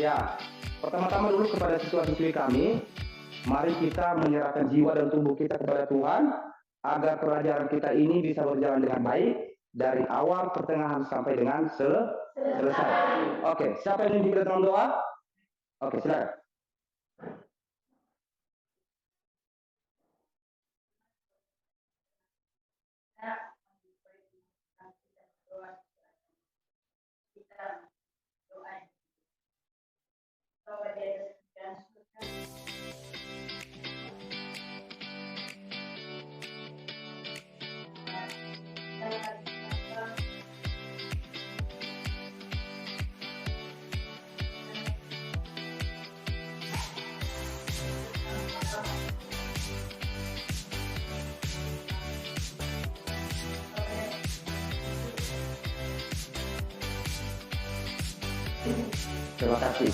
Ya, pertama-tama dulu kepada siswa-siswi kami, mari kita menyerahkan jiwa dan tubuh kita kepada Tuhan, agar pelajaran kita ini bisa berjalan dengan baik, dari awal, pertengahan, sampai dengan selesai. Oke, siapa yang ingin dalam doa? Oke, silakan. Terima kasih.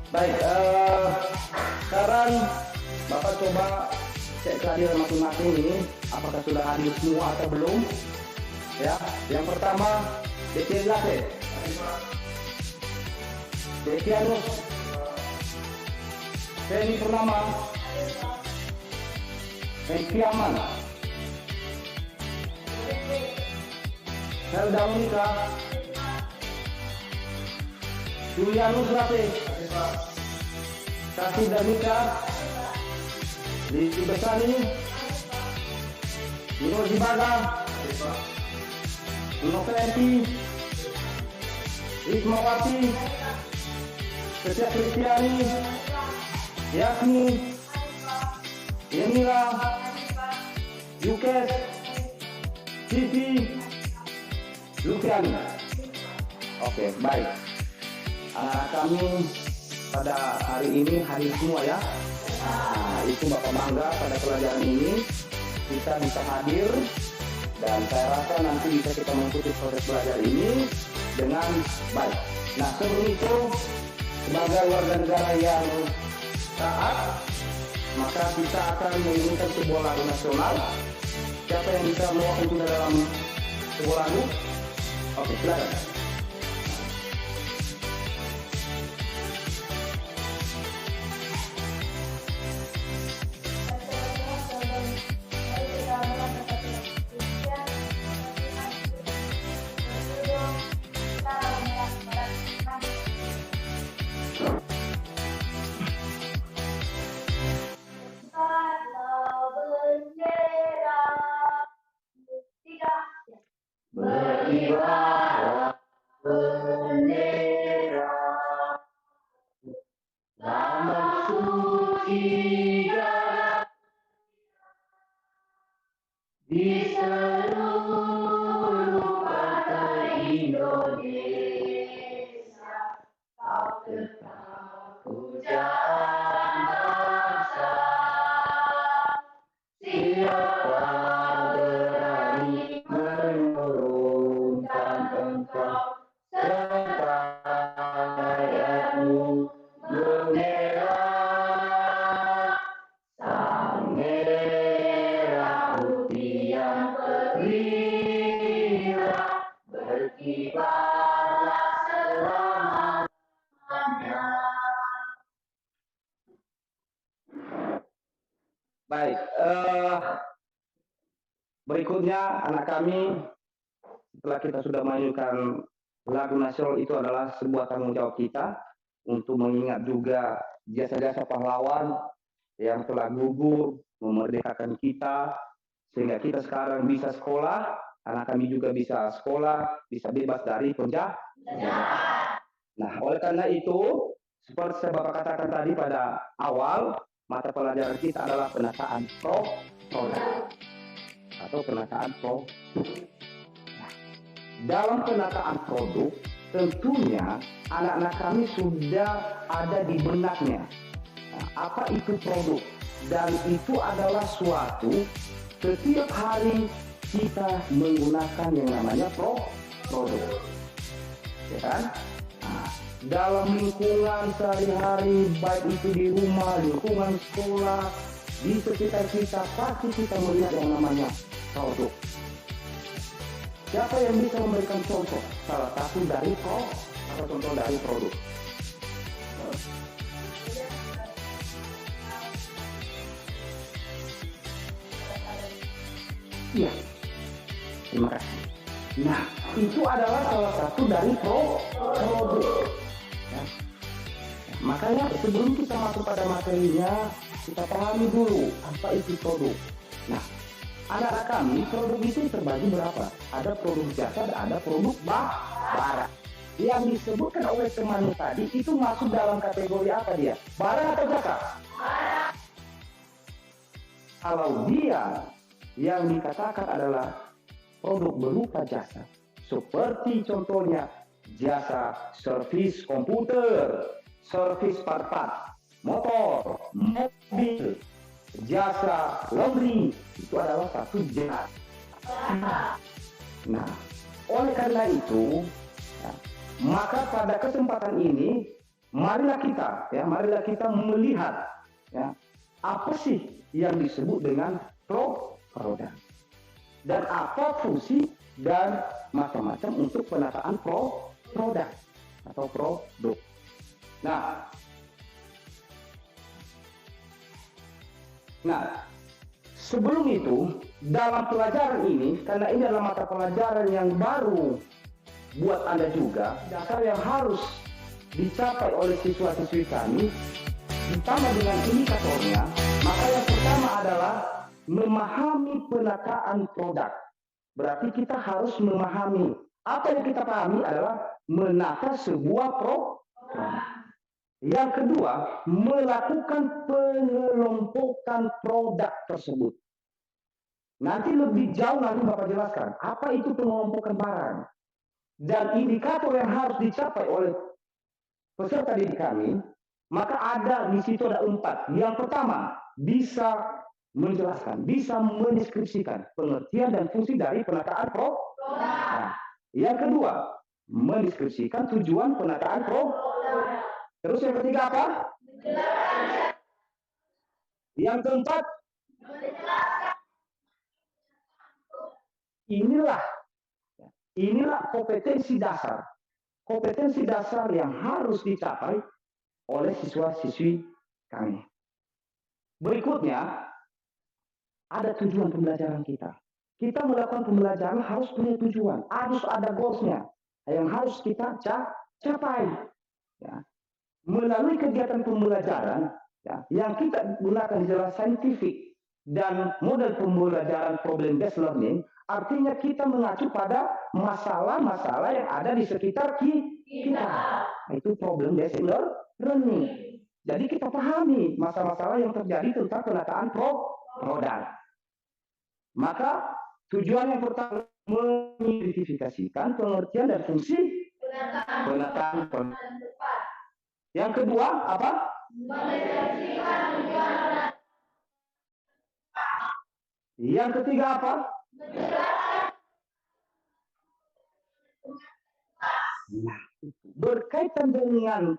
Baik, sekarang Bapak coba cek kehadiran masing-masing ini, apakah sudah hadir semua atau belum? Ya, yang pertama, Dekianus, Dekianus, Feni Purnama, Kiaman, Helda Monika, Julianus Rate, Kasih Danika, Lili Besani, Nino Jibaga, Nino Krenti, Ismawati, Setia Kristiani, Yasmi, Yemila, Yukes, Cici, Lukiani. Oke, baik. Anak kami pada hari ini hadir semua ya. Nah, itu Bapak bangga pada pelajaran ini kita bisa hadir, dan saya rasa nanti bisa kita mengikuti proses belajar ini dengan baik. Nah, sebelum itu, sebagai warga negara yang taat, maka kita akan menyanyikan sebuah lagu nasional. Siapa yang bisa mewakili dalam sebuah lagu? Oke, silakan. Berkibar bendera, lambang suci darah di seluruh partai Indonesia. Kau tetap pujaan bangsa, siapa berani menurunkan engkau serta rakyatmu. Bendera, sang merah putih yang perwira, berkibarlah selamanya. Baik, berikutnya anak kami, setelah kita sudah menyanyikan lagu nasional, itu adalah sebuah tanggung jawab kita untuk mengingat juga jasa-jasa pahlawan yang telah gugur memerdekakan kita, sehingga kita sekarang bisa sekolah, anak kami juga bisa sekolah, bisa bebas dari penjara. Nah, oleh karena itu, seperti saya Bapak katakan tadi pada awal, mata pelajaran kita adalah penataan produk atau penataan produk. Nah, dalam penataan produk, tentunya anak-anak kami sudah ada di benaknya. Nah, apa itu produk? Dan itu adalah suatu setiap hari kita menggunakan yang namanya produk. Ya kan? Nah, dalam lingkungan sehari-hari, baik itu di rumah, lingkungan sekolah, di sekitar kita, pasti kita melihat yang namanya produk. Siapa yang bisa memberikan contoh? Salah satu dari contoh dari produk. Iya, terima kasih. Nah, itu adalah salah satu dari produk. Ya. Makanya sebelum kita masuk pada materinya, kita pahami dulu apa itu produk. Nah, anak-anak kami, produk itu terbagi berapa? Ada produk jasa, ada produk barang. Yang disebutkan oleh teman tadi itu masuk dalam kategori apa dia? Barang atau jasa? Barang. Kalau dia yang dikatakan adalah produk berupa jasa, seperti contohnya jasa servis komputer, servis part-part motor, mobil, jasa laundry, itu adalah satu jasa. Nah, oleh karena itu, ya, maka pada kesempatan ini, marilah kita melihat, ya, apa sih yang disebut dengan produk dan apa fungsi dan macam-macam untuk penataan produk atau produk. Nah, sebelum itu dalam pelajaran ini, karena ini adalah mata pelajaran yang baru buat Anda juga, dasar yang harus dicapai oleh siswa-siswi kami, ditambah dengan indikatornya, maka yang pertama adalah memahami penataan produk. Berarti kita harus memahami. Apa yang kita pahami adalah menata sebuah produk. Yang kedua, melakukan pengelompokan produk tersebut. Nanti lebih jauh nanti Bapak jelaskan, apa itu pengelompokan barang. Dan indikator yang harus dicapai oleh peserta didik kami, maka ada di situ ada 4. Yang pertama, bisa menjelaskan, bisa mendeskripsikan pengertian dan fungsi dari penataan produk. Nah, yang kedua, mendeskripsikan tujuan penataan produk. Terus yang ketiga apa? Yang keempat, inilah kompetensi dasar. Kompetensi dasar yang harus dicapai oleh siswa-siswi kami. Berikutnya, ada tujuan pembelajaran kita. Kita melakukan pembelajaran harus punya tujuan, harus ada goals-nya yang harus kita capai. Ya. Melalui kegiatan pembelajaran, ya, yang kita gunakan istilah saintifik dan model pembelajaran problem based learning, artinya kita mengacu pada masalah-masalah yang ada di sekitar kita. Itu problem based learning. Jadi kita pahami masalah-masalah yang terjadi tentang penataan produk. Maka tujuan yang pertama mengidentifikasikan pengertian dan fungsi penataan produk. Yang kedua apa? Yang ketiga apa? Nah, berkaitan dengan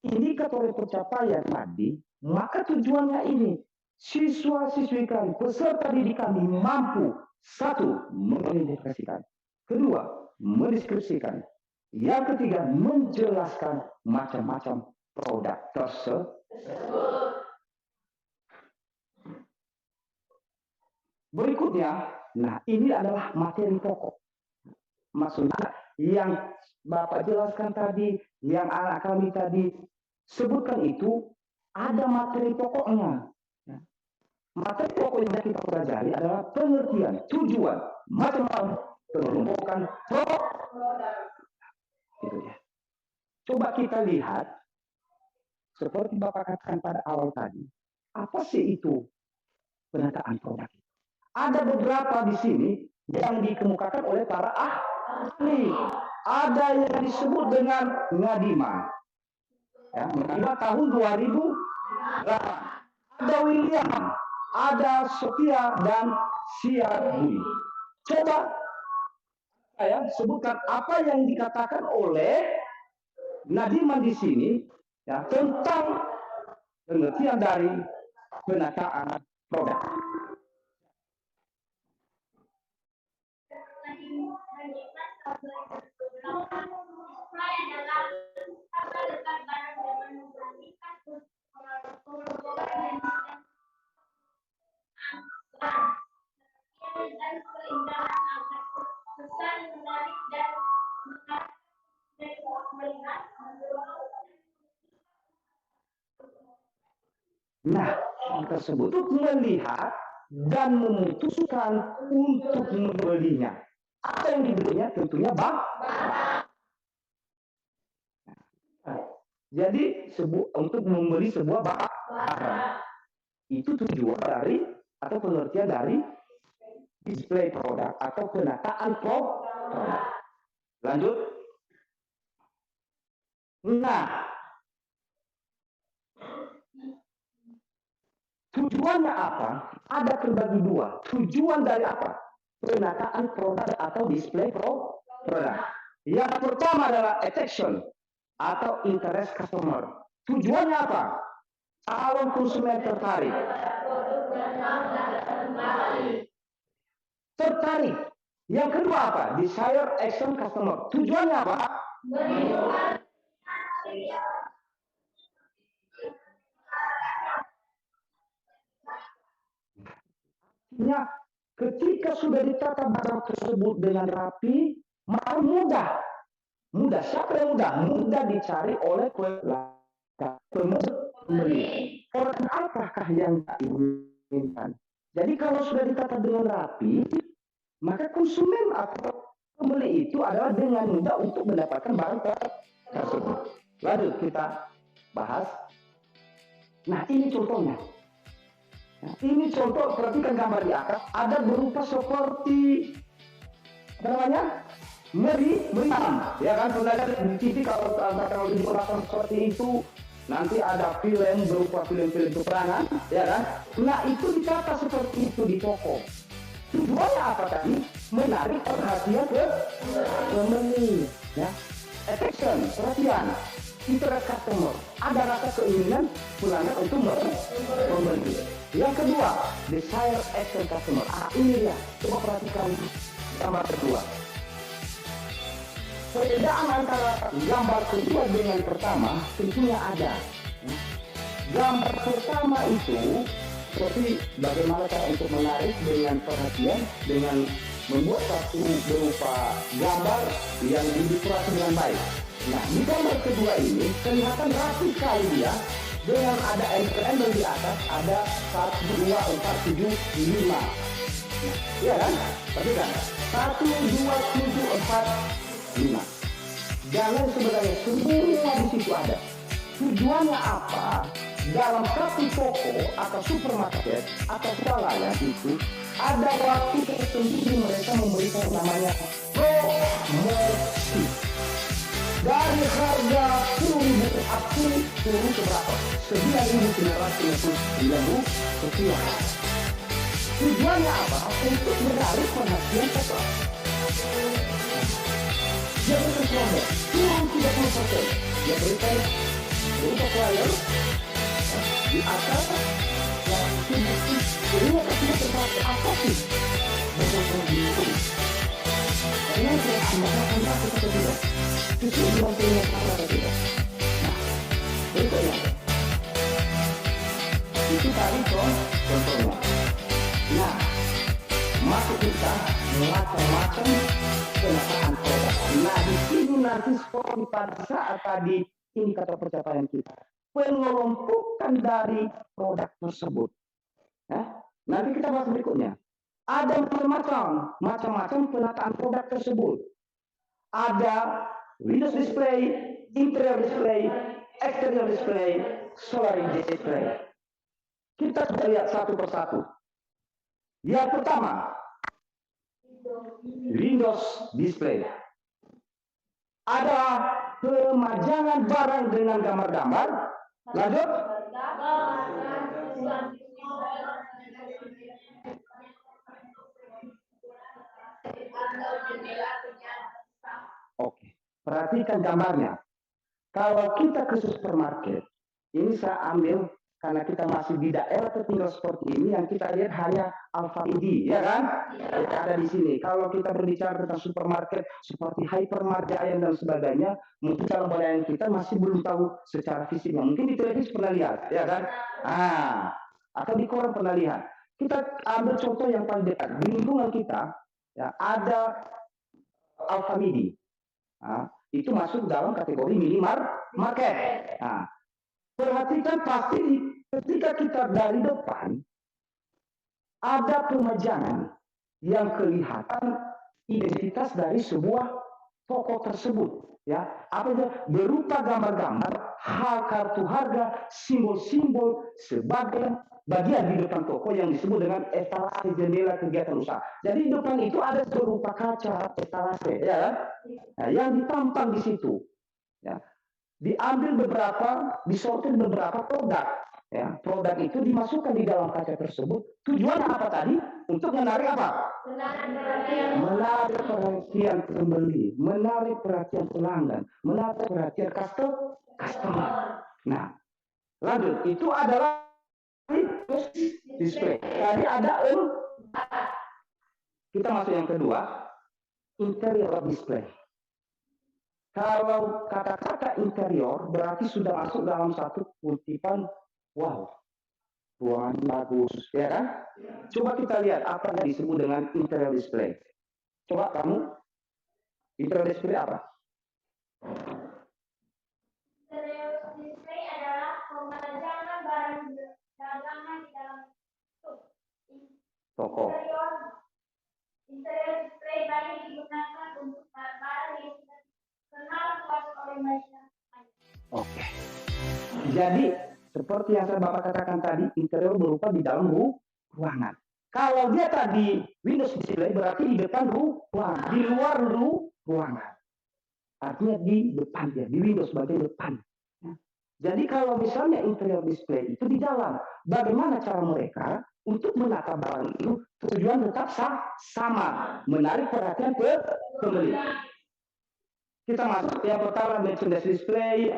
indikator pencapaian tadi, maka tujuannya ini, siswa-siswi kami, peserta didik kami mampu, 1, mengidentifikasikan, 2, mendeskripsikan, yang ketiga, menjelaskan macam-macam produk tersebut. Berikutnya, nah ini adalah materi pokok. Maksudnya yang Bapak jelaskan tadi, yang anak kami tadi sebutkan itu, ada materi pokoknya. Materi pokok yang kita pelajari adalah pengertian, tujuan, macam-macam pengelompokan produk. Gitu ya. Coba kita lihat, seperti Bapak katakan pada awal tadi, apa sih itu penataan produk? Ada beberapa di sini yang dikemukakan oleh para ahli. Ada yang disebut dengan Nadima. Ya, Nadima tahun 2008. Ada William, ada Sophia dan Siarbui. Coba saya sebutkan apa yang dikatakan oleh Nadima di sini, ya, tentang pengertian dari penataan produk. dan keindahan agar kesan menarik dan melihat. Nah, hal tersebut untuk melihat dan memutuskan untuk membelinya. Apa yang dibelinya? Tentunya jadi untuk membeli sebuah barang itu tujuan dari atau pengertian dari display produk atau penataan produk. Lanjut. Nah, tujuannya apa? Ada terbagi dua. Tujuan dari apa? Penataan produk atau display produk. Yang pertama adalah attraction atau interest customer. Tujuannya apa? Calon konsumen tertarik. Tertarik. Yang kedua apa? Desire action customer. Tujuannya apa? Ya, ketika sudah ditata barang tersebut dengan rapi, maka mudah. Mudah. Siapa yang mudah? Mudah dicari oleh pembeli. Orang apakah yang diinginkan? Jadi kalau sudah ditata dengan rapi, maka konsumen atau pembeli itu adalah dengan mudah untuk mendapatkan barang tersebut. Lanjut kita bahas. Nah, ini contohnya. Ini contoh, perhatikan gambar di atas, ada berupa seperti apa namanya? Meriam, ya kan? Pernah lihat di TV kalau diperlakukan seperti itu, nanti ada film berupa film-film peperangan, ya kan? Nah, itu ditata seperti itu di toko. Tujuannya apa tadi? Menarik perhatian ke pembeli, ya. Attraction, perhatian. Interest customer, ada rasa keinginan pelanggan untuk membeli. Yang kedua, desire action customer. Ini dia. Coba perhatikan gambar kedua. Perbedaan antara gambar kedua dengan pertama tentunya ada. Gambar pertama itu seperti bagaimana cara untuk menarik dengan perhatian, dengan membuat satu berupa gambar yang didekorasi dengan baik. Nah, di gambar kedua ini kelihatan rapi sekali dia, dengan ada embel di atas, ada 1, 2, 4, 7, 5. Iya kan? Perhatikan. 1, 2, 7, 4, 5. Jangan sebenarnya semua di situ ada. Tujuannya apa? Dalam satu toko atau supermarket atau swalayan itu ada waktu tertentu mereka memberikan namanya promosi. Dari harga 10.000 aku turun ke berapa? 9.999 rupiah. Tujuannya apa? Untuk menarik perhatian orang. Dia berikan promo turun 30%. Dia berikan berupa flyer di atas yang kedua tidak terpakai apa sih? Betul-betul gitu. Karena saya tambahkan satu atau tidak. Itu dibantunya apa atau tidak. Nah, berikutnya. Itu tadi contohnya. Nah, masuk kita macam-macam penataan produk. Nah, di sini nanti seperti pada saat tadi indikator pencapaian kita. Pengelompokan dari produk tersebut. Nanti kita bahas berikutnya. Ada macam-macam penataan produk tersebut. Ada windows display, interior display, exterior display, solar display. Kita sudah lihat satu persatu. Yang pertama, Windows display. Ada pemajangan barang dengan gambar-gambar. Lanjut. Oke, perhatikan gambarnya. Kalau kita ke supermarket, ini saya ambil karena kita masih di daerah tertinggal seperti ini, yang kita lihat hanya Alfa ID, ya kan? Yang ada di sini. Kalau kita berbicara tentang supermarket seperti Hypermart, Giant dan sebagainya, mungkin calon pelayan kita masih belum tahu secara fisiknya. Mungkin di televisi pernah lihat, ya kan? Atau di koran pernah lihat. Kita ambil contoh yang paling dekat di lingkungan kita, ya, ada Alfamidi. Nah, itu masuk dalam kategori minimarket. Nah, perhatikan pasti ketika kita dari depan ada pemajangan yang kelihatan identitas dari sebuah toko tersebut, ya, apa itu berupa gambar-gambar, kartu harga, simbol-simbol sebagai bagian di depan toko yang disebut dengan etalase jendela kegiatan usaha. Jadi di depan itu ada berupa kaca etalase, ya, nah, yang ditampang di situ, ya, diambil beberapa, disortir beberapa produk. Ya, produk itu dimasukkan di dalam kaca tersebut. Tujuannya apa tadi? Untuk menarik apa? Menarik perhatian pembeli, menarik perhatian pelanggan, menarik perhatian customer. Nah, lanjut. Itu adalah display. Tadi ada kita masuk yang kedua, interior display. Kalau kata-kata interior berarti sudah masuk dalam satu kutipan, wow, ruangan bagus, ya kan? Coba kita lihat apa yang disebut dengan interior display. Coba kamu, interior display apa? Interior display adalah pemajangan barang dagangan di dalam toko. Interior display banyak digunakan untuk barang yang sudah kenal puas oleh masyarakat. Oke. Jadi seperti yang saya Bapak katakan tadi, interior berupa di dalam ruangan. Kalau dia tadi Windows display berarti di depan ruangan, di luar ruangan. Artinya di depan dia, di Windows bagian depan. Jadi kalau misalnya interior display itu di dalam, bagaimana cara mereka untuk menata barang itu tujuan tetap sama, menarik perhatian pembeli. Kita masuk yang pertama, merchandise display,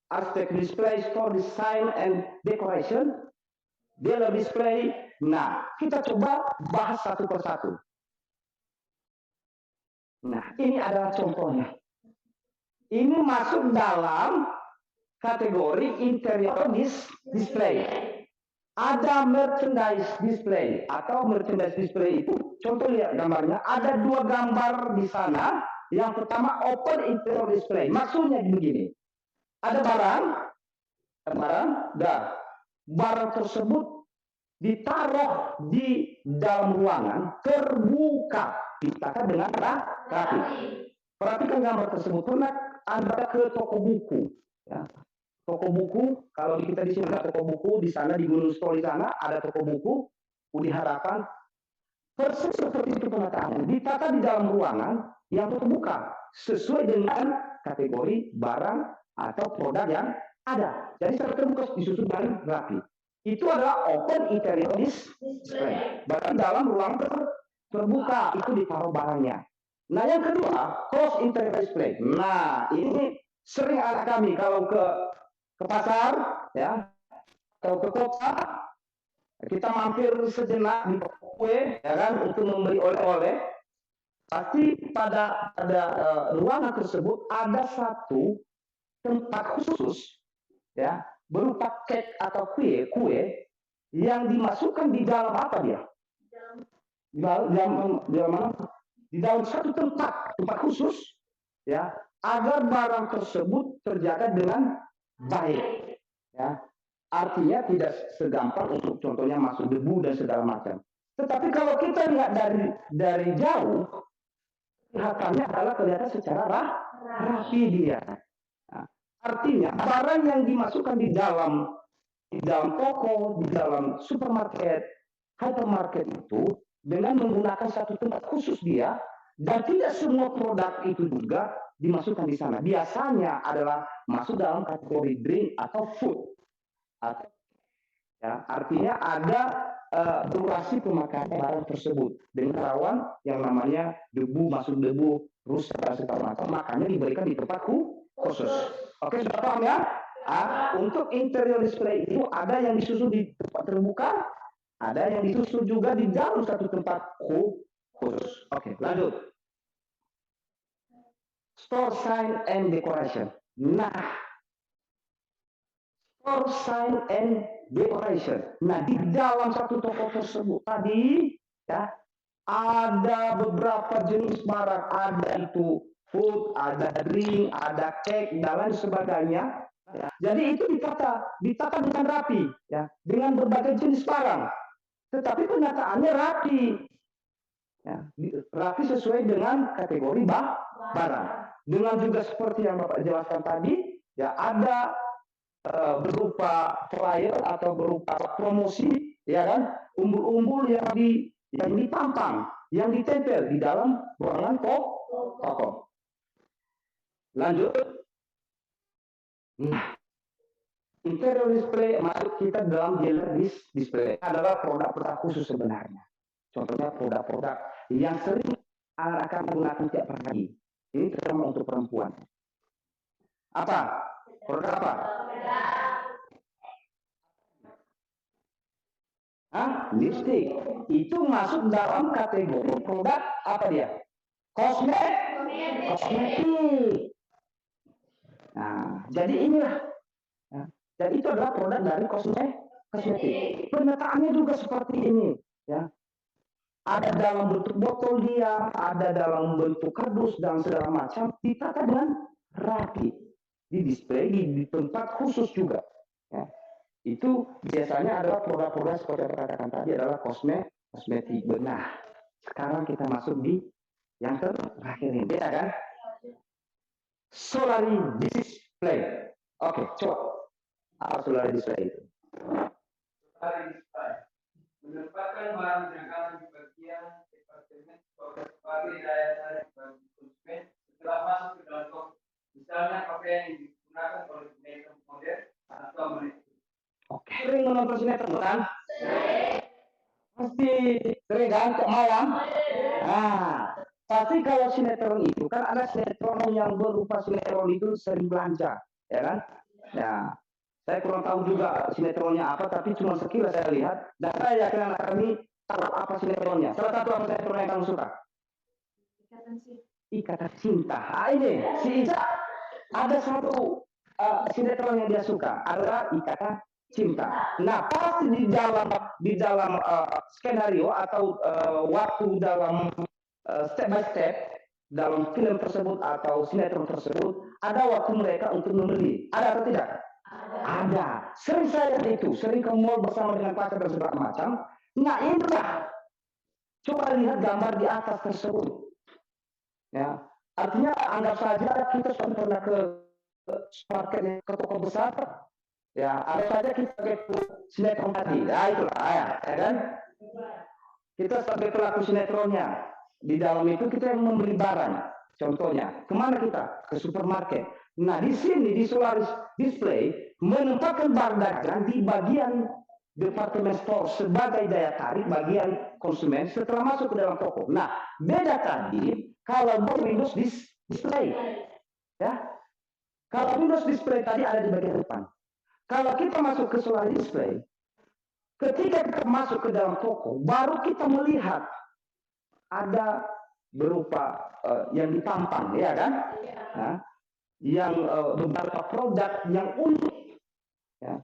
architect display, store design and decoration, dealer display. Nah, kita coba bahas satu persatu. Nah, ini adalah contohnya. Ini masuk dalam kategori interior display. Ada merchandise display atau merchandise display itu, contoh lihat gambarnya, ada dua gambar di sana. Yang pertama open interior display, maksudnya begini, ada barang tersebut ditaruh di dalam ruangan terbuka, ditata dengan rapi. Perhatikan gambar tersebut, pernah Anda ke toko buku, ya. Toko buku, kalau kita di sini ada toko buku, di sana di Gunung Stol di sana ada toko buku, Udi Harapan, persis seperti itu penataannya, ditata di dalam ruangan yang terbuka sesuai dengan kategori barang atau produk yang ada. Jadi secara terbuka disusun dengan rapi. Itu adalah open interior display. Berarti dalam ruang terbuka itu ditaruh barangnya. Nah yang kedua, close interior display. Nah ini sering anak kami kalau ke pasar, ya, atau ke kota, kita mampir sejenak di toko kue, ya kan, untuk membeli oleh-oleh. Pasti pada ruangan tersebut ada satu tempat khusus, ya, berupa cake atau kue yang dimasukkan di dalam apa dia? Di dalam satu tempat khusus, ya, agar barang tersebut terjaga dengan baik, ya. Artinya tidak segampang untuk contohnya masuk debu dan segala macam. Tetapi kalau kita lihat dari jauh, kelihatannya adalah kelihatan secara rapi dia. Nah, artinya barang yang dimasukkan di dalam toko, di dalam supermarket, hypermarket itu dengan menggunakan satu tempat khusus dia, dan tidak semua produk itu juga dimasukkan di sana. Biasanya adalah masuk dalam kategori drink atau food. Atau, ya, artinya ada durasi pemakaian barang tersebut dengan rawan yang namanya debu, masuk debu, rusak dan segala macam, makanya diberikan di tempat khusus. Oke, sudah paham ya? Untuk interior display itu ada yang disusun di tempat terbuka, ada yang disusun juga di dalam satu tempat khusus. Oke, lanjut. Store sign and decoration. Nah, store sign and decoration. Nah, di dalam satu toko tersebut tadi, ya, ada beberapa jenis barang, ada itu food, ada drink, ada cake, dan lain sebagainya. Ya. Jadi itu ditata dengan rapi, ya, dengan berbagai jenis barang. Tetapi penyataannya rapi, ya, rapi sesuai dengan kategori barang. Dengan juga seperti yang Bapak jelaskan tadi, ya, ada berupa flyer atau berupa promosi, ya kan, umbul-umbul yang ditampang, yang ditempel di dalam ruangan toko. Lanjut. Nah, interior display masuk kita dalam dealer display adalah produk-produk khusus sebenarnya. Contohnya produk-produk yang sering akan menggunakan tiap hari. Ini terutama untuk perempuan. Apa? Produk apa? Lipstick. Itu masuk dalam kategori produk apa dia? Kosmetik. Nah, jadi inilah. Ya. Jadi itu adalah produk dari kosmetik. Penyataannya juga seperti ini. Ya. Ada dalam bentuk botol dia, ada dalam bentuk kardus dan segala macam. Ditata dengan rapi. Di display di tempat khusus juga, ya. Itu biasanya adalah produk-produk seperti yang katakan tadi adalah kosmetik. Nah, sekarang kita masuk di yang terakhir ini, beda kan? Solari display. Oke, coba apa solari display itu? Solari display menempatkan barang dagangan di bagian departemen sebagai daya tarik bagi konsumen setelah masuk ke dalam toko. Misalnya pakaian yang digunakan oleh sinetron modern atau mereka. Oke, sering menonton sinetron kan? Pasti sering kan, kok malam? Nah, pasti kalau sinetron itu kan ada sinetron yang berupa sinetron itu sering belanja, ya kan? Nah, saya kurang tahu juga sinetronnya apa, tapi cuma sekilas saya lihat dan saya yakin anak kami tahu apa sinetronnya. Salah satu apa sinetron yang kamu suka? Ikatan Cinta. Ini si Ica ada satu sinetron yang dia suka adalah Ikatan Cinta. Nah, pasti di dalam skenario atau waktu dalam step by step dalam film tersebut atau sinetron tersebut ada waktu mereka untuk membeli. Ada atau tidak? Ada. Sering saya lihat itu, sering ke mall bersama dengan pacar dan segala macam. Nah, inilah. Coba lihat gambar di atas tersebut. Ya, artinya anggap saja kita sudah pernah ke supermarket, ke toko besar, ya, anggap saja kita ke sinetron tadi, ya itulah, ya kan? Kita sebagai pelaku sinetronnya, di dalam itu kita yang membeli barang, contohnya, kemana kita? Ke supermarket. Nah, di sini di Solaris Display menempatkan barang dagangan di bagian departemen store sebagai daya tarik bagian konsumen setelah masuk ke dalam toko. Nah, beda tadi. Kalau Windows Display, ya, kalau Windows Display tadi ada di bagian depan. Kalau kita masuk ke Solari Display, ketika kita masuk ke dalam toko, baru kita melihat ada berupa yang ditampang, ya kan? Nah, yang beberapa produk yang unik, ya,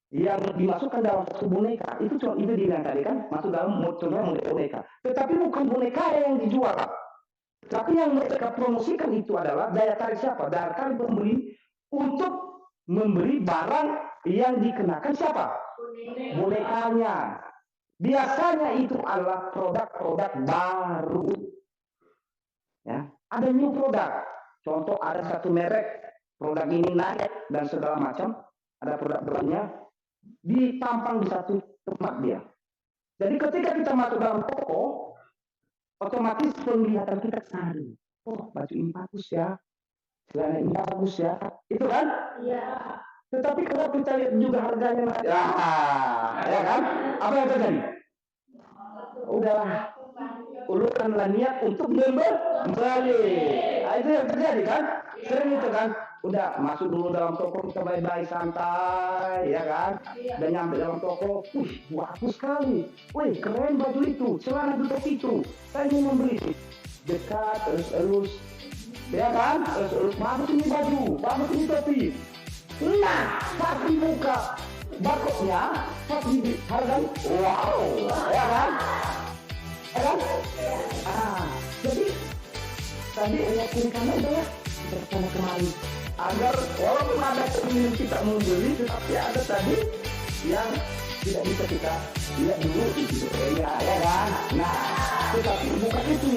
yang dimasukkan dalam satu boneka. Itu cuma itu dia tadi kan, masuk dalam contohnya boneka. Tetapi bukan boneka yang dijual. Tapi yang mereka promosikan itu adalah daya tarik siapa? Daya tarik pembeli untuk membeli barang yang dikenakan siapa? Bonekanya. Biasanya itu adalah produk-produk baru. Ya, ada new produk. Contoh ada satu merek, produk ini naik dan segala macam. Ada produk-produknya ditampang di satu tempat dia. Jadi ketika kita masuk dalam toko, otomatis penglihatan kita kesana. Oh, baju ini bagus ya, celana ini bagus ya, itu kan? Iya. Tetapi kalau kita lihat juga harganya, ya kan? Apa yang terjadi? Udahlah, ulurkanlah niat untuk membeli. Nah, itu yang terjadi kan? Sering itu kan? Udah masuk dulu dalam toko, kita baik-baik santai, ya kan? Dan nyampe dalam toko, bagus sekali. Wih, keren baju itu, celana butek itu. Saya ingin membeli. Dekat, terus, ya kan? Terus, bagus ini baju, bagus ini topi. Nah, pas dibuka, barcode-nya pas dihargai, wow, ya kan? Ya kan? Jadi tadi kiri kanan adalah kita kesana kemari agar walaupun ada keinginan kita membeli, tetapi ada tadi yang tidak bisa kita lihat dulu di videonya, ya kan? Nah, tetapi bukan itu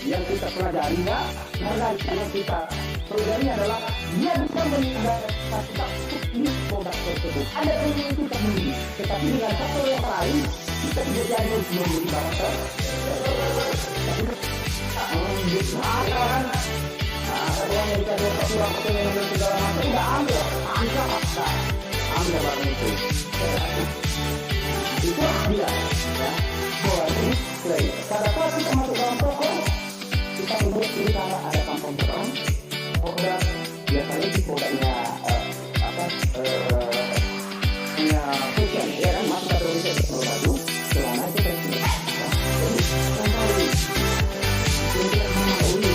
yang kita pelajari, ya. Karena yang kita pelajari adalah dia bisa menilai kita di produk tersebut. Ada keinginan kita beli, tetapi dengan satu yang lain kita tidak jadi untuk membeli barang tersebut. Kan? Ada yang kita dapat surat petunjuk segala macam, nggak ambil barang itu. Itu dia, ya. Boleh play. Pada saat kita masuk dalam toko, kita membuat ini karena ada tampang barang, produk biasanya di produknya punya fashion, ya kan? Masuk ke dalam toko baju, celana itu fashion. Jadi kembali,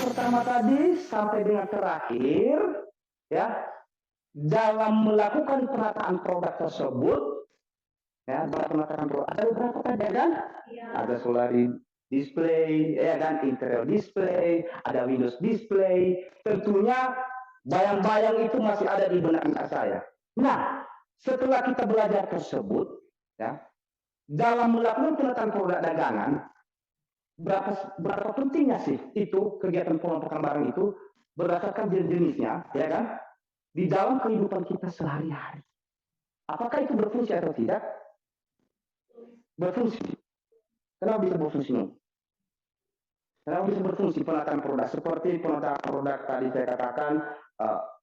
kita mengetahui sampai dengan terakhir, ya, dalam melakukan penataan produk tersebut, ya, penataan produk ada beberapa tadi, kan? Ya. Ada solar display, ya kan, interior display, ada Windows display. Tentunya bayang-bayang itu masih ada di benak saya. Nah, setelah kita belajar tersebut, ya, dalam melakukan penataan produk dagangan, berapa pentingnya sih itu kegiatan pengelompokan barang itu berdasarkan jenisnya, ya kan, di dalam kehidupan kita sehari-hari. Apakah itu berfungsi atau tidak? Berfungsi. Kenapa bisa berfungsi? Kenapa bisa berfungsi penataan produk? Seperti penataan produk tadi saya katakan,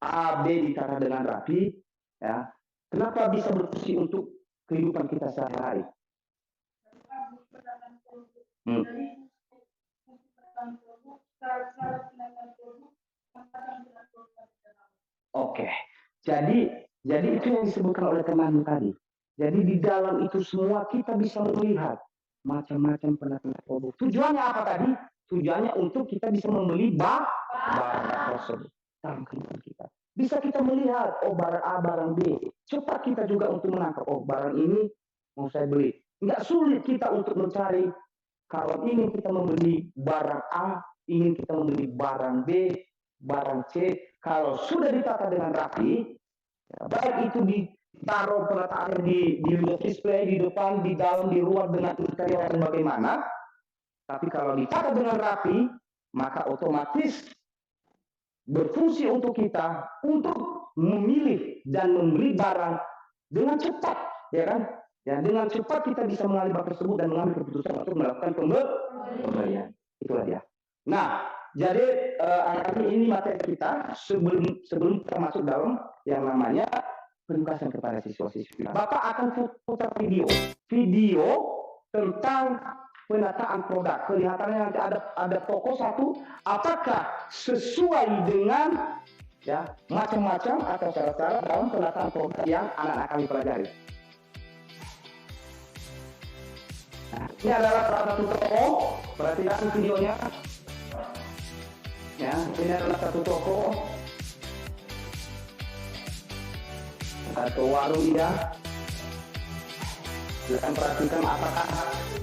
A, B ditata dengan rapi, ya. Kenapa bisa berfungsi untuk kehidupan kita sehari-hari? Oke, jadi itu yang disebutkan oleh teman tadi. Jadi di dalam itu semua kita bisa melihat macam-macam penataan produk. Tujuannya apa tadi? Tujuannya untuk kita bisa membeli barang tersebut dalam kehidupan kita. Bisa kita melihat, oh barang A, barang B. Cepat kita juga untuk menangkap, oh barang ini mau saya beli. Nggak sulit kita untuk mencari. Kalau ingin kita membeli barang A, ingin kita membeli barang B, barang C, kalau sudah ditata dengan rapi, ya, baik itu ditaruh penataannya di Windows display, di depan, di dalam, di luar dengan interior dan bagaimana, tapi kalau ditata dengan rapi, maka otomatis berfungsi untuk kita untuk memilih dan membeli barang dengan cepat, ya kan? Ya, dengan cepat kita bisa mengambil barang tersebut dan mengambil keputusan untuk melakukan pembelian. Itulah dia. Nah, jadi anak ini materi kita sebelum kita masuk dalam yang namanya penugasan kepada siswa-siswi. Bapak akan putar video tentang penataan produk. Kelihatannya nanti ada toko satu. Apakah sesuai dengan ya macam-macam atau cara-cara dalam penataan produk yang anak-anak kami pelajari? Nah, ini adalah salah satu toko. Perhatikan videonya. Ya, ini adalah satu toko atau warung ya. Silakan perhatikan apakah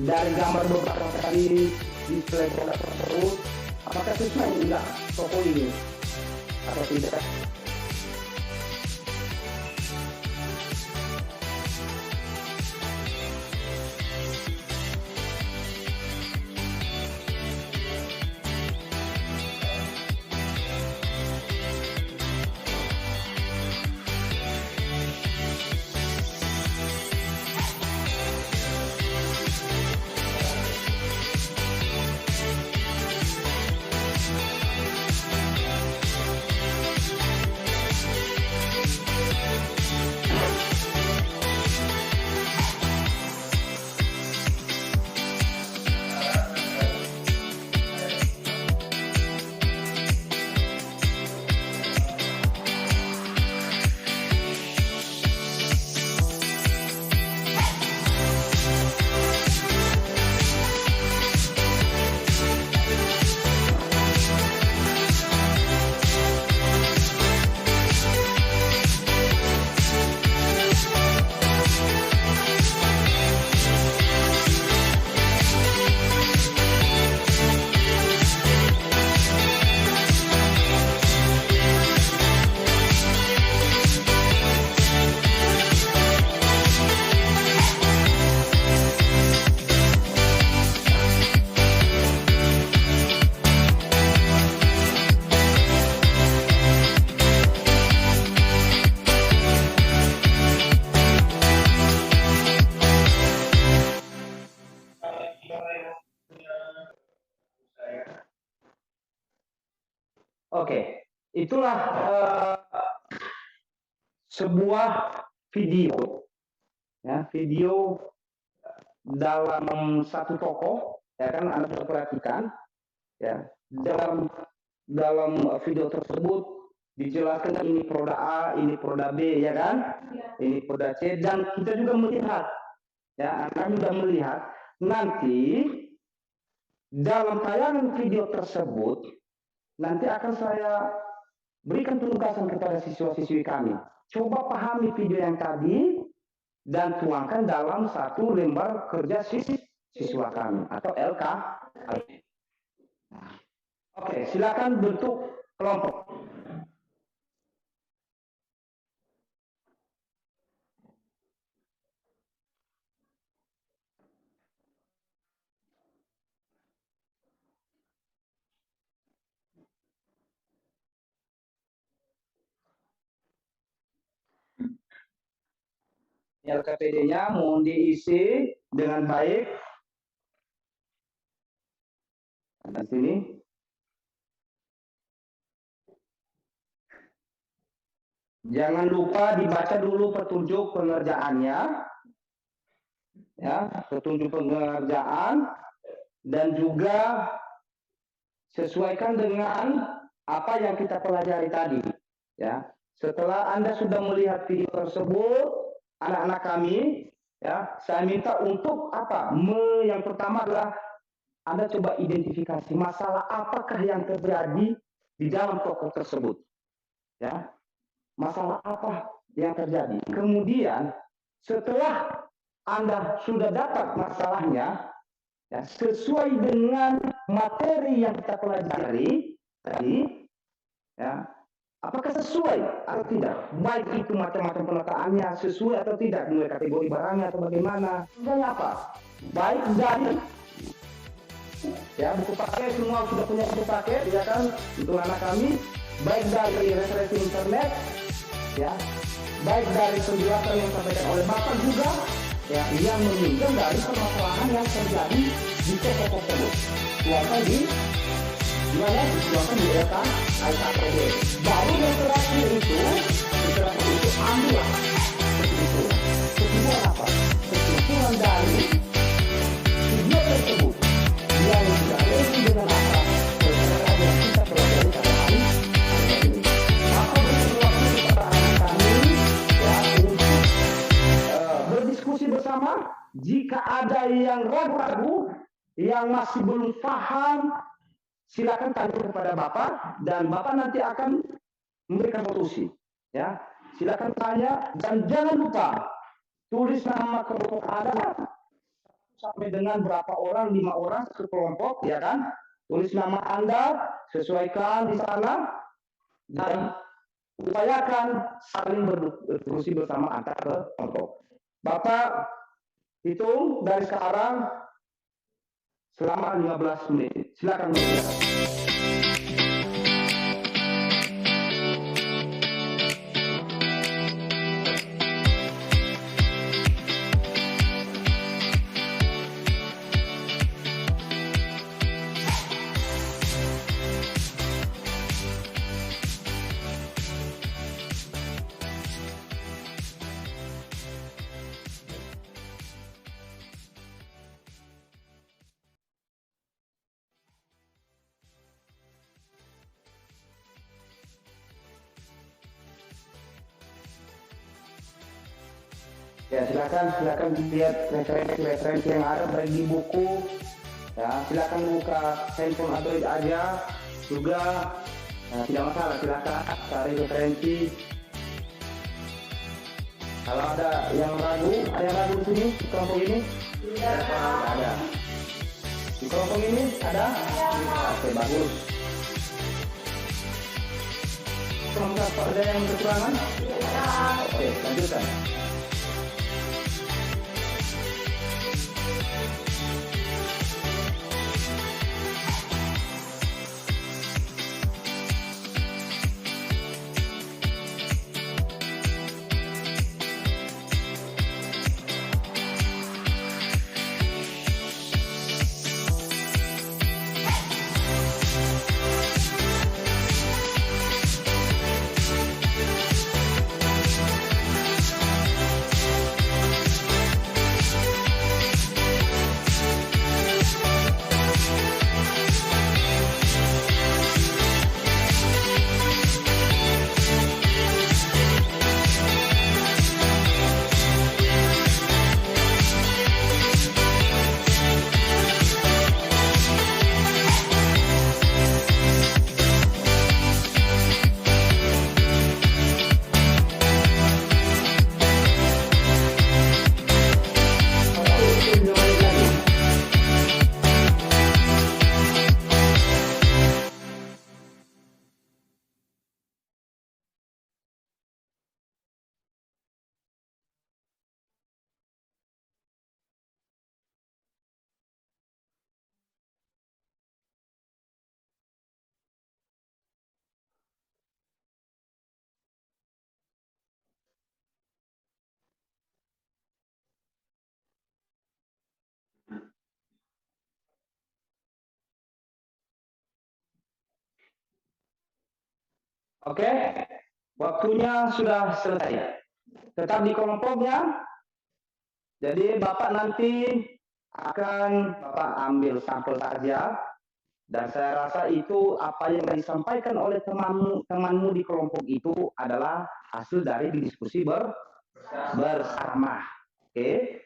dari gambar beberapa kali display produk tersebut, apakah sesuai enggak toko ini atau tidak. Oke, itulah sebuah video, ya, video dalam satu toko, ya kan, Anda bisa perhatikan, ya, dalam video tersebut dijelaskan ini produk A, ini produk B, ya kan, ini produk C, dan kita juga melihat, ya, Anda juga melihat nanti dalam tayangan video tersebut nanti akan saya berikan penugasan kepada siswa-siswi kami. Coba pahami video yang tadi dan tuangkan dalam satu lembar kerja siswa kami atau LK. Oke, silakan bentuk kelompok. LKPD-nya mohon diisi dengan baik. Di sini. Jangan lupa dibaca dulu petunjuk pengerjaannya. Ya, petunjuk pengerjaan dan juga sesuaikan dengan apa yang kita pelajari tadi, ya. Setelah Anda sudah melihat video tersebut, anak-anak kami, ya, saya minta untuk apa? Yang pertama adalah Anda coba identifikasi masalah apakah yang terjadi di dalam toko tersebut, ya. Masalah apa yang terjadi? Kemudian setelah Anda sudah dapat masalahnya, ya, sesuai dengan materi yang kita pelajari tadi, ya, apakah sesuai atau tidak? Baik itu macam-macam penataannya sesuai atau tidak, mulai kategori barangnya atau bagaimana? Misalnya apa? Baik dari, ya, buku paket, semua sudah punya buku paket, ya kan, untuk anak kami. Baik dari referensi internet, ya, baik dari penjelasan yang disampaikan oleh Bapak juga, ya, yang menunjukkan dari permasalahan yang terjadi di toko tersebut. Tuangkan di gimana? Tuangkan di LKPD. Baru yang terakhir itu ambillah itu. Kesimpulan apa? Kesimpulan dari video tersebut yang tidak relate dengan apa? Yang kita pelajari pada hari ini. Maka berlaku kepada anak kami, ya, untuk berdiskusi bersama. Jika ada yang ragu-ragu, yang masih belum paham, silakan tanya kepada Bapak dan Bapak nanti akan memberikan solusi, ya. Silakan tanya dan jangan lupa tulis nama kelompok Anda sampai dengan berapa orang, 5 orang ke kelompok, ya kan. Tulis nama Anda, sesuaikan di sana dan upayakan saling berdiskusi bersama antar kelompok. Bapak hitung dari sekarang selama 15 menit. Silakan bersilakan. Ya, silakan lihat referensi yang ada baik di buku. Ya, silakan buka handphone Android aja juga. Nah, tidak masalah, silakan cari referensi. Kalau ada yang ragu di sini di kelompok ini? Tidak ada. Di kelompok ini ada? Oke, bagus. Kelompok ada yang kekurangan? Oke, lanjutkan. Oke, waktunya sudah selesai. Tetap di kelompoknya. Jadi Bapak nanti akan Bapak ambil sampel saja. Dan saya rasa itu apa yang disampaikan oleh temanmu di kelompok itu adalah hasil dari diskusi bersama. Oke.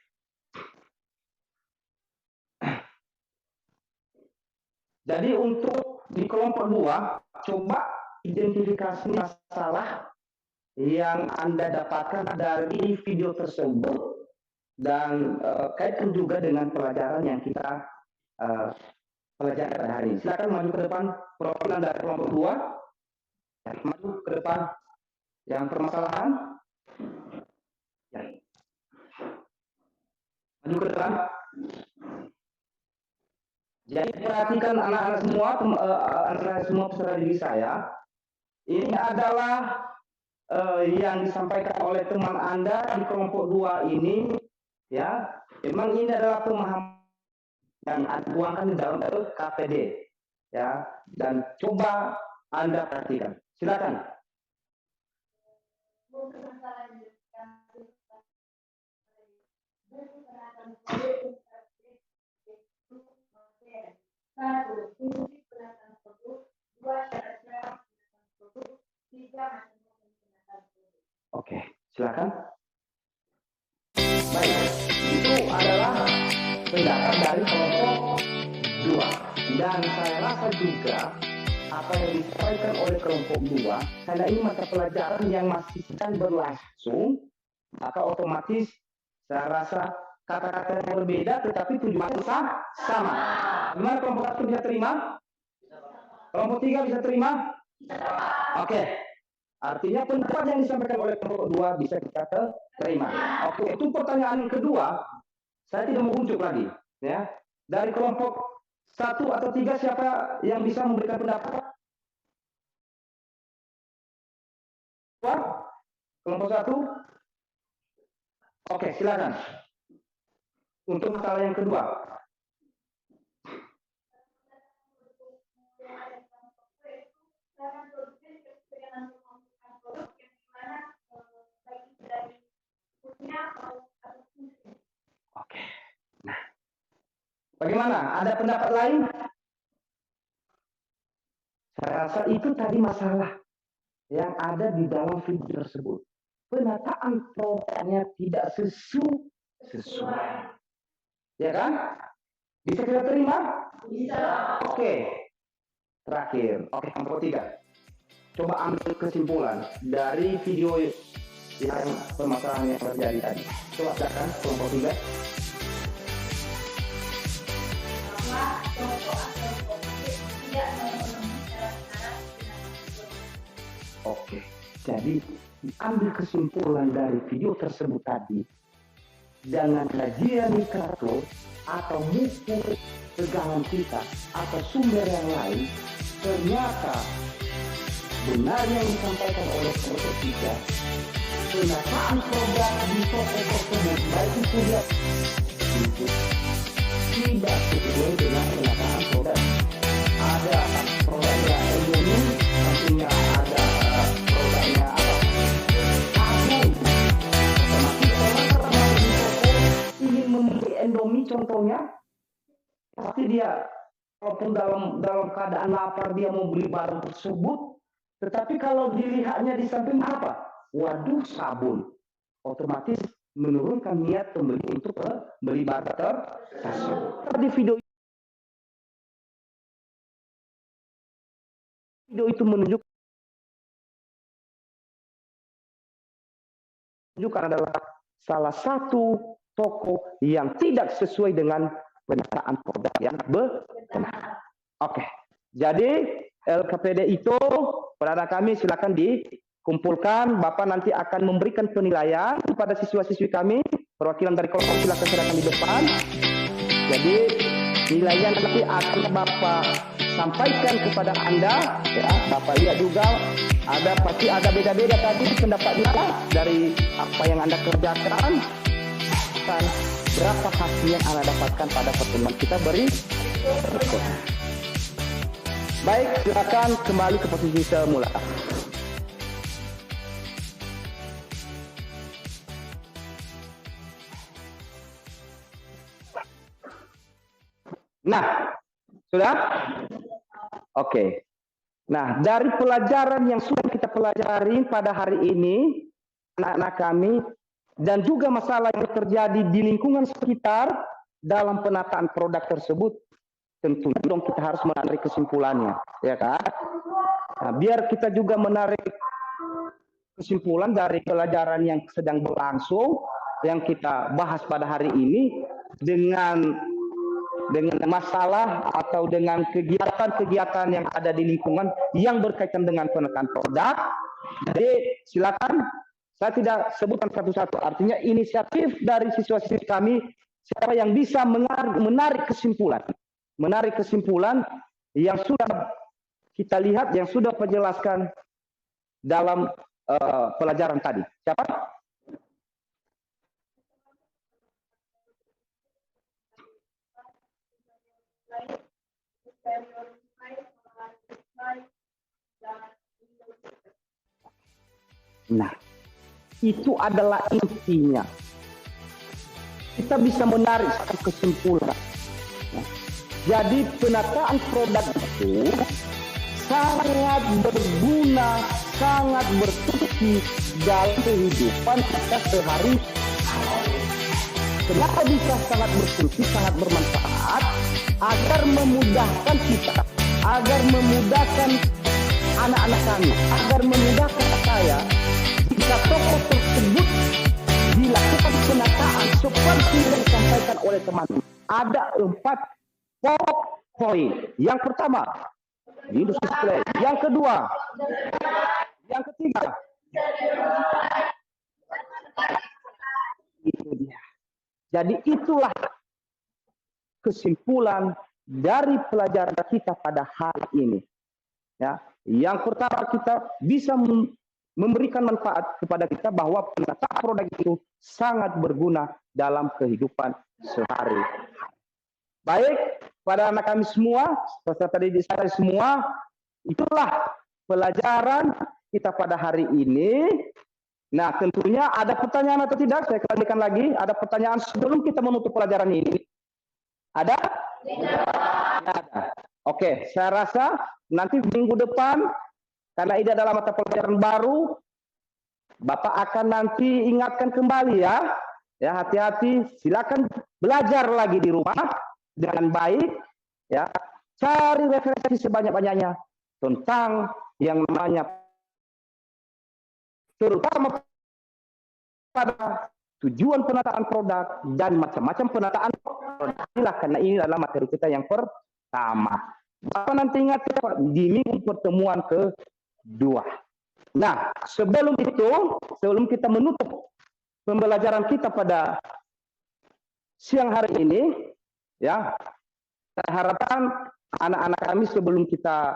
Jadi untuk di kelompok 2, coba identifikasi masalah yang Anda dapatkan dari video tersebut dan kaitkan juga dengan pelajaran yang kita pelajari pada hari ini. Silakan maju ke depan perwakilan dari kelompok 2. Maju ke depan yang permasalahan. Ya. Maju ke depan. Jadi perhatikan anak-anak semua peserta didik saya. Ini adalah yang disampaikan oleh teman Anda di kelompok 2 ini, ya. Memang ini adalah pemahaman yang dituangkan di dalam KPD, ya. Dan coba Anda perhatikan. Silakan. Satu, fungsi penataan produk. 2, syarat-syarat penataan produk. 3, macam-macam penataan produk. Oke, silakan. Baik, itu adalah pendapat dari kelompok 2. Dan saya rasa juga apa yang disampaikan oleh kelompok 2, karena ini mata pelajaran yang masih sedang berlangsung, maka otomatis saya rasa kata-kata yang berbeda tetapi tujuannya sama. Gimana kelompok 1 bisa terima? Kelompok 3 bisa terima? Oke. Artinya pendapat yang disampaikan oleh kelompok 2 bisa kita terima. Oke, itu pertanyaan yang kedua. Saya tidak mau unjuk lagi, ya. Dari kelompok 1 atau 3 siapa yang bisa memberikan pendapat? Kelompok 1? Oke, silakan. Untuk masalah yang kedua. Oke. Nah, bagaimana? Ada pendapat lain? Saya rasa itu tadi masalah yang ada di dalam video tersebut. Penataan produknya tidak sesuai. Ya kan? Bisa kita terima? Bisa. Oke. Terakhir. Oke, kelompok 3. Coba ambil kesimpulan dari video yang permasalahan yang terjadi tadi. Coba silakan kelompok 3. Bahwa kelompok atau komunitas tidak memenuhi syarat-syarat penataan. Oke. Jadi ambil kesimpulan dari video tersebut tadi. Jangan kajian literatur atau buku pegangan kita atau sumber yang lain, ternyata benar yang disampaikan oleh kelompok 3. Penataan produk di toko tersebut baik itu dia tidak sesuai dengan penataan produk. Ada produknya Indomie, artinya ada produknya apa? Ingin membeli Indomie contohnya, pasti dia walaupun dalam keadaan lapar dia mau beli barang tersebut, tetapi kalau dilihatnya di samping apa? Waduh, sabun. Otomatis menurunkan niat pembeli untuk beli barang tersebut. Tadi video itu menunjukkan adalah salah satu toko yang tidak sesuai dengan penataan produk yang benar. Oke, jadi LKPD itu pada kami silakan dikumpulkan. Bapak nanti akan memberikan penilaian kepada siswa-siswi kami. Perwakilan dari kelompok silakan di depan. Jadi nilainya nanti akan Bapak sampaikan kepada Anda. Ya, Bapak lihat juga pasti ada beda-beda tadi pendapatnya dari apa yang Anda kerjakan. Dan berapa hasil yang Anda dapatkan pada pertemuan kita berikut. Baik, silakan kembali ke posisi semula. Sudah? Oke. Nah, dari pelajaran yang sudah kita pelajari pada hari ini, anak-anak kami, dan juga masalah yang terjadi di lingkungan sekitar dalam penataan produk tersebut, tentunya dong kita harus menarik kesimpulannya, ya kan? Nah, biar kita juga menarik kesimpulan dari pelajaran yang sedang berlangsung, yang kita bahas pada hari ini, dengan masalah atau dengan kegiatan-kegiatan yang ada di lingkungan yang berkaitan dengan penataan produk. Jadi silakan, saya tidak sebutkan satu-satu, artinya inisiatif dari siswa-siswi kami, siapa yang bisa menarik kesimpulan yang sudah kita lihat, yang sudah penjelaskan dalam pelajaran tadi. Siapa? Nah, itu adalah intinya. Kita bisa menarik satu kesimpulan. Nah, jadi penataan produk itu sangat berguna, sangat berfungsi dalam kehidupan kita sehari-hari. Kenapa bisa sangat berfungsi, sangat bermanfaat? Agar memudahkan kita, agar memudahkan anak-anak kami, agar memudahkan saya, jika toko tersebut dilakukan penataan seperti yang disampaikan oleh teman-teman. Ada 4 pokok poin. Yang pertama, industri display. Yang kedua, yang ketiga, itu dia. Jadi itulah kesimpulan dari pelajaran kita pada hari ini. Ya, yang pertama, kita bisa memberikan manfaat kepada kita bahwa penataan produk itu sangat berguna dalam kehidupan sehari-hari. Baik, pada anak kami semua, peserta didik saya semua, itulah pelajaran kita pada hari ini. Nah, tentunya ada pertanyaan atau tidak? Saya kembalikan lagi. Ada pertanyaan sebelum kita menutup pelajaran ini? Ada? Ada. Oke, saya rasa nanti minggu depan, karena ini adalah mata pelajaran baru, Bapak akan nanti ingatkan kembali ya. Ya, hati-hati, silakan belajar lagi di rumah dengan baik, ya. Cari referensi sebanyak-banyaknya tentang yang namanya, terutama pada tujuan penataan produk dan macam-macam penataan produk. Inilah, karena ini adalah materi kita yang pertama. Bapak nanti ingat di minggu pertemuan kedua. Nah, sebelum itu, sebelum kita menutup pembelajaran kita pada siang hari ini, ya, saya harapkan anak-anak kami sebelum kita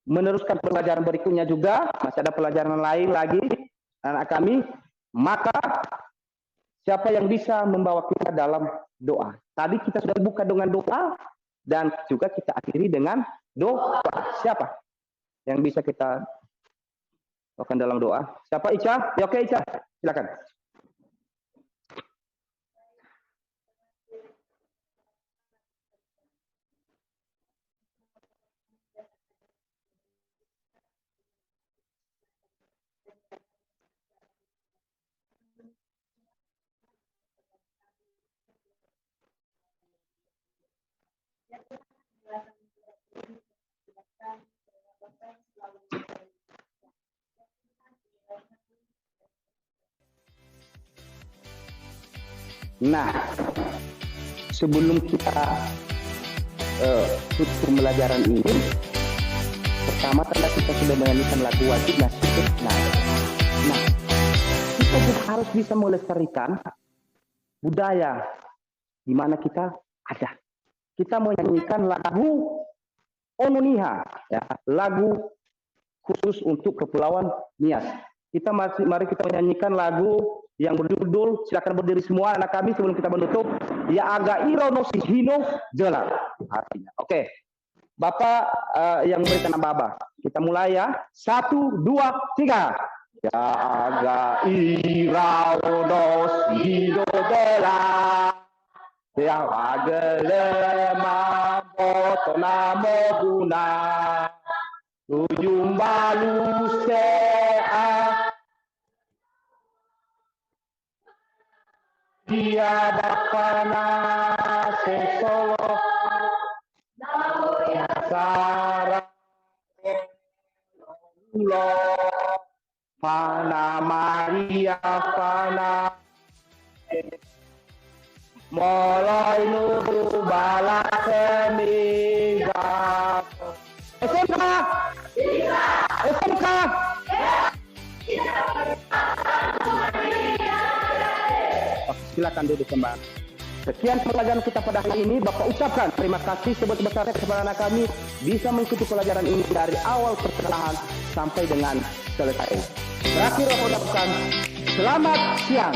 meneruskan pelajaran berikutnya juga, masih ada pelajaran lain lagi, anak kami, maka siapa yang bisa membawa kita dalam doa. Tadi kita sudah buka dengan doa, dan juga kita akhiri dengan doa. Siapa yang bisa kita bawakan dalam doa? Siapa? Ica? Ya, oke, Ica, silakan. Nah, sebelum kita tutup pembelajaran ini, pertama tanda kita sudah menyanyikan lagu wajib nasib. Nah, kita juga harus bisa melestarikan budaya di mana kita ada. Kita menyanyikan lagu Ononiha, ya, lagu khusus untuk Kepulauan Nias. Mari kita menyanyikan lagu yang berjudul, silakan berdiri semua anak kami sebelum kita menutup, ya aga irono sihino jelas artinya. Oke, Bapak yang memberikan nama Baba, kita mulai ya. 1, 2, 3. Ya aga irono sihino jelas, ya aga lemah foto namo guna ujung balu sea dia bapana sesolo sara ulo Pana Maria Pana Moloi nuru bala semiga SMK SMK silakan duduk kembali. Sekian pelajaran kita pada hari ini. Bapak ucapkan terima kasih sebesar-besarnya kepada anak kami bisa mengikuti pelajaran ini dari awal pertengahan sampai dengan selesai. Terakhir aku ucapkan selamat siang.